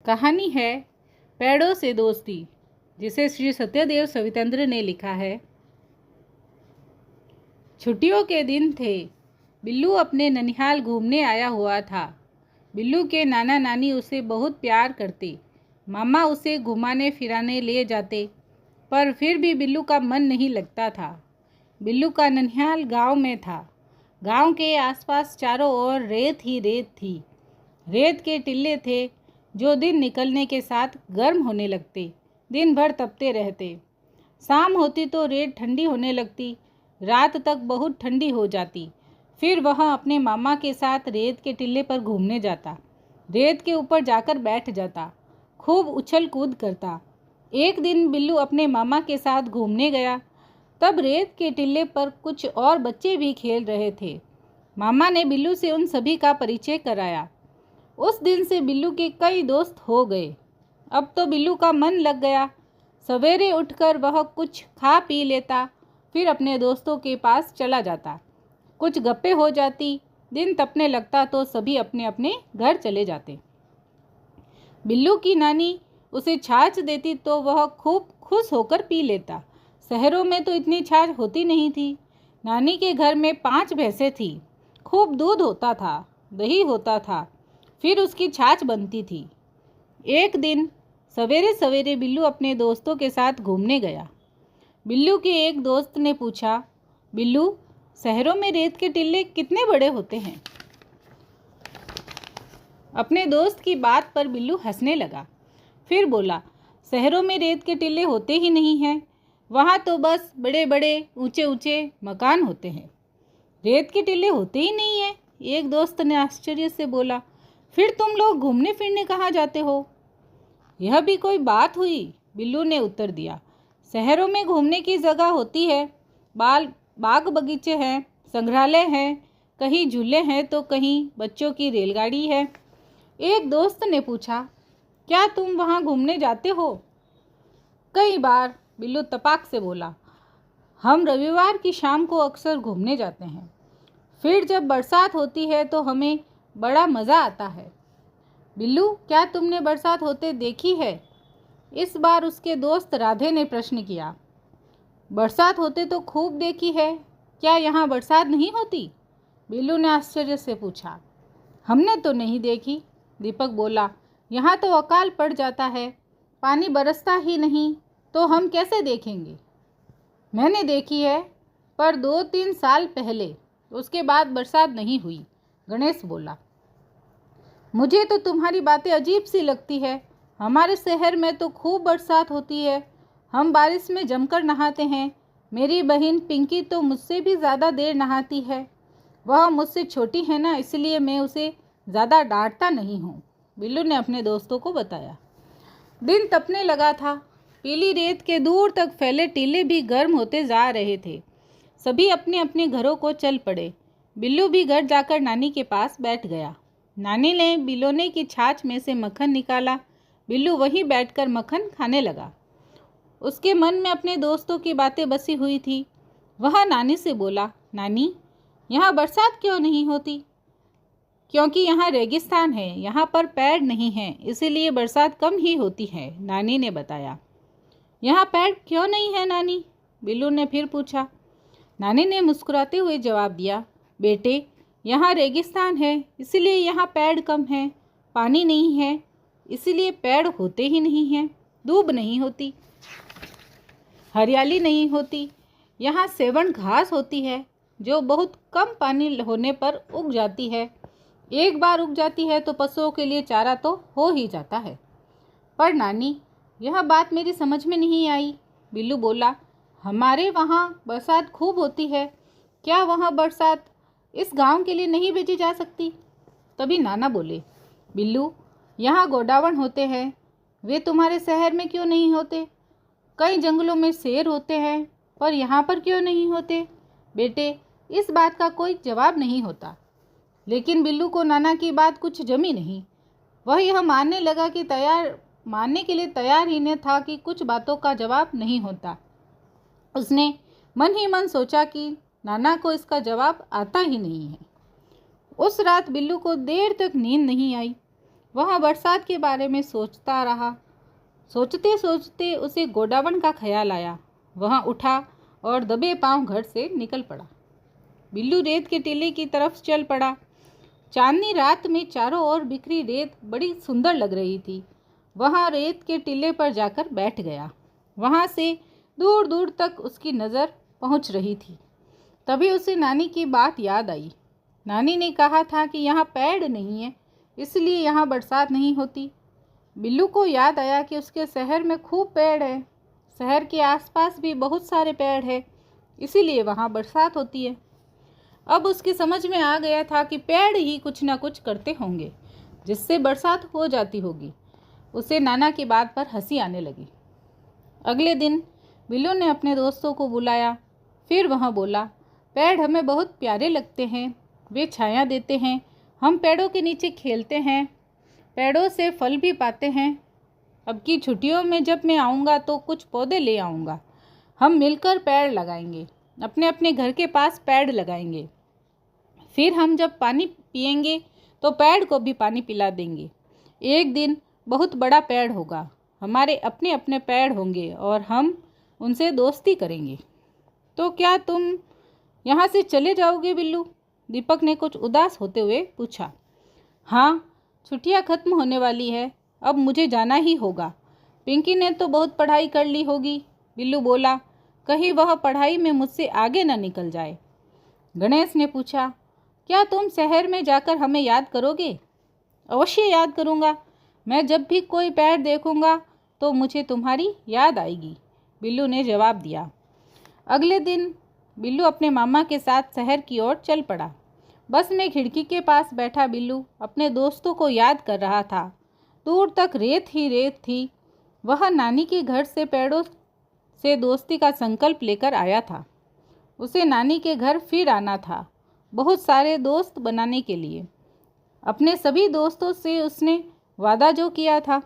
कहानी है पेड़ों से दोस्ती, जिसे श्री सत्यदेव सवितेंद्र ने लिखा है। छुट्टियों के दिन थे। बिल्लू अपने ननिहाल घूमने आया हुआ था। बिल्लू के नाना नानी उसे बहुत प्यार करते। मामा उसे घुमाने फिराने ले जाते, पर फिर भी बिल्लू का मन नहीं लगता था। बिल्लू का ननिहाल गांव में था। गांव के आसपास चारों ओर रेत ही रेत थी। रेत के टिल्ले थे जो दिन निकलने के साथ गर्म होने लगते, दिन भर तपते रहते। शाम होती तो रेत ठंडी होने लगती, रात तक बहुत ठंडी हो जाती। फिर वह अपने मामा के साथ रेत के टिल्ले पर घूमने जाता। रेत के ऊपर जाकर बैठ जाता, खूब उछल कूद करता। एक दिन बिल्लू अपने मामा के साथ घूमने गया। तब रेत के टिल्ले पर कुछ और बच्चे भी खेल रहे थे। मामा ने बिल्लू से उन सभी का परिचय कराया। उस दिन से बिल्लू के कई दोस्त हो गए। अब तो बिल्लू का मन लग गया। सवेरे उठकर वह कुछ खा पी लेता, फिर अपने दोस्तों के पास चला जाता। कुछ गप्पे हो जाती। दिन तपने लगता तो सभी अपने अपने घर चले जाते। बिल्लू की नानी उसे छाछ देती तो वह खूब खुश होकर पी लेता। शहरों में तो इतनी छाछ होती नहीं थी। नानी के घर में 5 भैंसें थी। खूब दूध होता था, दही होता था, फिर उसकी छाछ बनती थी। एक दिन सवेरे सवेरे बिल्लू अपने दोस्तों के साथ घूमने गया। बिल्लू के एक दोस्त ने पूछा, बिल्लू, शहरों में रेत के टिल्ले कितने बड़े होते हैं? अपने दोस्त की बात पर बिल्लू हंसने लगा। फिर बोला, शहरों में रेत के टिल्ले होते ही नहीं हैं। वहाँ तो बस बड़े बड़े ऊंचे ऊंचे मकान होते हैं। रेत के टिल्ले होते ही नहीं हैं। एक दोस्त ने आश्चर्य से बोला, फिर तुम लोग घूमने फिरने कहाँ जाते हो? यह भी कोई बात हुई, बिल्लू ने उत्तर दिया। शहरों में घूमने की जगह होती है। बाग बगीचे हैं, संग्रहालय हैं, कहीं झूले हैं तो कहीं बच्चों की रेलगाड़ी है। एक दोस्त ने पूछा, क्या तुम वहाँ घूमने जाते हो? कई बार, बिल्लू तपाक से बोला। हम रविवार की शाम को अक्सर घूमने जाते हैं। फिर जब बरसात होती है तो हमें बड़ा मज़ा आता है। बिल्लू, क्या तुमने बरसात होते देखी है? इस बार उसके दोस्त राधे ने प्रश्न किया। बरसात होते तो खूब देखी है। क्या यहाँ बरसात नहीं होती? बिल्लू ने आश्चर्य से पूछा। हमने तो नहीं देखी, दीपक बोला। यहाँ तो अकाल पड़ जाता है, पानी बरसता ही नहीं, तो हम कैसे देखेंगे? मैंने देखी है, पर 2-3 साल पहले। उसके बाद बरसात नहीं हुई, गणेश बोला। मुझे तो तुम्हारी बातें अजीब सी लगती है। हमारे शहर में तो खूब बरसात होती है। हम बारिश में जमकर नहाते हैं। मेरी बहन पिंकी तो मुझसे भी ज़्यादा देर नहाती है। वह मुझसे छोटी है ना, इसलिए मैं उसे ज़्यादा डांटता नहीं हूँ, बिल्लू ने अपने दोस्तों को बताया। दिन तपने लगा था। पीली रेत के दूर तक फैले टीले भी गर्म होते जा रहे थे। सभी अपने अपने घरों को चल पड़े। बिल्लू भी घर जाकर नानी के पास बैठ गया। नानी ने बिलोने की छाछ में से मक्खन निकाला। बिल्लू वहीं बैठकर मक्खन खाने लगा। उसके मन में अपने दोस्तों की बातें बसी हुई थी। वह नानी से बोला, नानी, यहाँ बरसात क्यों नहीं होती? क्योंकि यहाँ रेगिस्तान है, यहाँ पर पेड़ नहीं हैं, इसीलिए बरसात कम ही होती है, नानी ने बताया। यहाँ पेड़ क्यों नहीं है नानी? बिल्लू ने फिर पूछा। नानी ने मुस्कुराते हुए जवाब दिया, बेटे, यहाँ रेगिस्तान है, इसलिए यहाँ पेड़ कम हैं। पानी नहीं है, इसलिए पेड़ होते ही नहीं हैं। धूप नहीं होती, हरियाली नहीं होती। यहाँ सेवण घास होती है, जो बहुत कम पानी होने पर उग जाती है। एक बार उग जाती है तो पशुओं के लिए चारा तो हो ही जाता है। पर नानी, यह बात मेरी समझ में नहीं आई, बिल्लू बोला। हमारे वहाँ बरसात खूब होती है। क्या वहाँ बरसात इस गांव के लिए नहीं भेजी जा सकती? तभी नाना बोले, बिल्लू, यहाँ गोडावण होते हैं, वे तुम्हारे शहर में क्यों नहीं होते? कई जंगलों में शेर होते हैं, पर यहाँ पर क्यों नहीं होते? बेटे, इस बात का कोई जवाब नहीं होता। लेकिन बिल्लू को नाना की बात कुछ जमी नहीं। वह यह मानने के लिए तैयार ही न था कि कुछ बातों का जवाब नहीं होता। उसने मन ही मन सोचा कि नाना को इसका जवाब आता ही नहीं है। उस रात बिल्लू को देर तक नींद नहीं आई। वह बरसात के बारे में सोचता रहा। सोचते सोचते उसे गोडावण का ख्याल आया। वह उठा और दबे पांव घर से निकल पड़ा। बिल्लू रेत के टीले की तरफ चल पड़ा। चांदनी रात में चारों ओर बिखरी रेत बड़ी सुंदर लग रही थी। वह रेत के टीले पर जाकर बैठ गया। वहाँ से दूर दूर तक उसकी नज़र पहुँच रही थी। तभी उसे नानी की बात याद आई। नानी ने कहा था कि यहाँ पेड़ नहीं है, इसलिए यहाँ बरसात नहीं होती। बिल्लू को याद आया कि उसके शहर में खूब पेड़ है। शहर के आसपास भी बहुत सारे पेड़ हैं, इसीलिए वहाँ बरसात होती है। अब उसकी समझ में आ गया था कि पेड़ ही कुछ ना कुछ करते होंगे जिससे बरसात हो जाती होगी। उसे नाना की बात पर हंसी आने लगी। अगले दिन बिल्लू ने अपने दोस्तों को बुलाया। फिर वह बोला, पेड़ हमें बहुत प्यारे लगते हैं, वे छाया देते हैं। हम पेड़ों के नीचे खेलते हैं, पेड़ों से फल भी पाते हैं। अब की छुट्टियों में जब मैं आऊँगा तो कुछ पौधे ले आऊँगा। हम मिलकर पेड़ लगाएंगे, अपने अपने घर के पास पेड़ लगाएंगे। फिर हम जब पानी पिएंगे तो पेड़ को भी पानी पिला देंगे। एक दिन बहुत बड़ा पेड़ होगा, हमारे अपने अपने पेड़ होंगे और हम उनसे दोस्ती करेंगे। तो क्या तुम यहाँ से चले जाओगे बिल्लू? दीपक ने कुछ उदास होते हुए पूछा। हाँ, छुट्टियाँ खत्म होने वाली है, अब मुझे जाना ही होगा। पिंकी ने तो बहुत पढ़ाई कर ली होगी, बिल्लू बोला। कहीं वह पढ़ाई में मुझसे आगे न निकल जाए। गणेश ने पूछा, क्या तुम शहर में जाकर हमें याद करोगे? अवश्य याद करूँगा। मैं जब भी कोई पेड़ देखूँगा तो मुझे तुम्हारी याद आएगी, बिल्लू ने जवाब दिया। अगले दिन बिल्लू अपने मामा के साथ शहर की ओर चल पड़ा। बस में खिड़की के पास बैठा बिल्लू अपने दोस्तों को याद कर रहा था। दूर तक रेत ही रेत थी। वह नानी के घर से पेड़ों से दोस्ती का संकल्प लेकर आया था। उसे नानी के घर फिर आना था, बहुत सारे दोस्त बनाने के लिए। अपने सभी दोस्तों से उसने वादा जो किया था